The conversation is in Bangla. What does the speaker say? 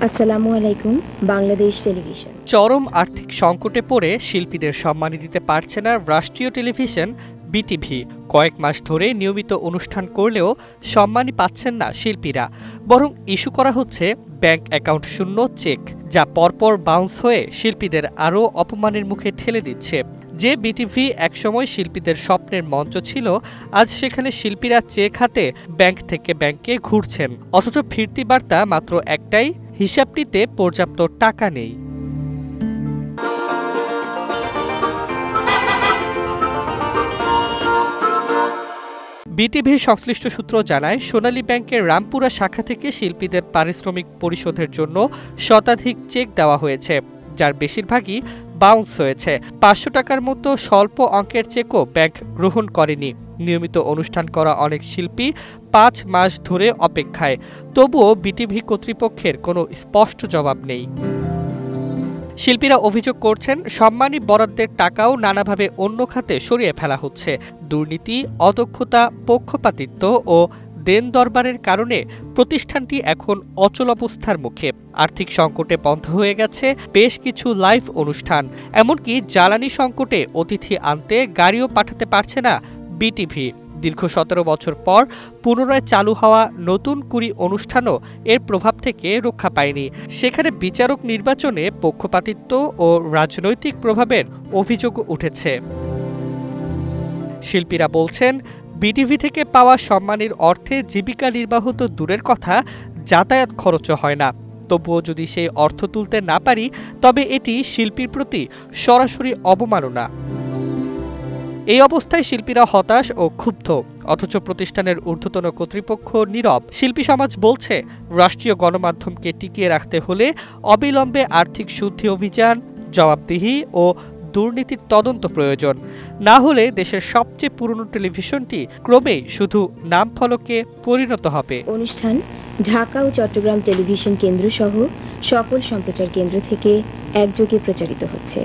আসসালামু আলাইকুম। বাংলাদেশ টেলিভিশন। চরম আর্থিক সংকটে পড়ে শিল্পীদের সম্মানী দিতে পারছে না রাষ্ট্রীয় টেলিভিশন বিটিভি। কয়েক মাস ধরে নিয়মিত অনুষ্ঠান করলেও সম্মানী পাচ্ছেন না শিল্পীরা, বরং ইস্যু করা হচ্ছে ব্যাংক অ্যাকাউন্ট শূন্য চেক, যা পরপর বাউন্স হয়ে শিল্পীদের আরও অপমানের মুখে ঠেলে দিচ্ছে। যে বিটিভি একসময় শিল্পীদের স্বপ্নের মঞ্চ ছিল, আজ সেখানে শিল্পীরা চেক হাতে ব্যাংক থেকে ব্যাংকে ঘুরছেন, অথচ ফিরতি বার্তা মাত্র একটাই, হিসাবটিতে পর্যাপ্ত টাকা নেই। বিটিভির সংশ্লিষ্ট সূত্র জানায়, সোনালী ব্যাংকের রামপুরা শাখা থেকে শিল্পীদের পারিশ্রমিক পরিশোধের জন্য শতাধিক চেক দেওয়া হয়েছে, যার বেশিরভাগই বাউন্স হয়েছে। ৫০০ টাকার মতো স্বল্প অঙ্কের চেকও ব্যাংক গ্রহণ করেনি। নিয়মিত অনুষ্ঠান করা অনেক শিল্পী ৫ মাস ধরে অপেক্ষায়, তবুও বিটিভি কর্তৃপক্ষের কোনো স্পষ্ট জবাব নেই। শিল্পীরা অভিযোগ করছেন, সম্মানী বরাদ্দের টাকাও নানাভাবে অন্য খাতে সরিয়ে ফেলা হচ্ছে। দুর্নীতি, অদক্ষতা, পক্ষপাতিত্ব ও দেন দরবারের কারণে প্রতিষ্ঠানটি এখন অচল অবস্থার মুখে। আর্থিক সংকটে বন্ধ হয়ে গেছে বেশ কিছু লাইভ অনুষ্ঠান, এমনকি জ্বালানি সংকটে অতিথি আনতে গাড়িও পাঠাতে পারছে না বিটিভি। দীর্ঘ ১৭ বছর পর পুনরায় চালু হওয়া নতুন ২০ অনুষ্ঠানও এর প্রভাব থেকে রক্ষা পায়নি। সেখানে বিচারক নির্বাচনে পক্ষপাতিত্ব ও রাজনৈতিক প্রভাবের অভিযোগ উঠেছে। শিল্পীরা বলছেন, বিটিভি থেকে পাওয়া সম্মানীর অর্থে জীবিকা নির্বাহ তো দূরের কথা, যাতায়াত খরচও হয় না। তবুও যদি সেই অর্থ তুলতে না পারি, তবে এটি শিল্পীর প্রতি সরাসরি অবমাননা। এই অবস্থায় শিল্পীরা হতাশ ও ক্ষুব্ধ, অথচ প্রতিষ্ঠানের ঊর্ধ্বতন কর্তৃপক্ষ নীরব। শিল্পী সমাজ বলছে, রাষ্ট্রীয় গণমাধ্যমকে টিকিয়ে রাখতে হলে অবিলম্বে আর্থিক শুদ্ধি অভিযান, জবাবদিহি ও দুর্নীতির তদন্ত প্রয়োজন। না হলে দেশের সবচেয়ে পুরনো টেলিভিশনটি ক্রমেই শুধু নাম ফলকে পরিণত হবে। অনুষ্ঠান ঢাকা ও চট্টগ্রাম টেলিভিশন কেন্দ্র সহ সকল সম্প্রচার কেন্দ্র থেকে একযোগে প্রচারিত হচ্ছে।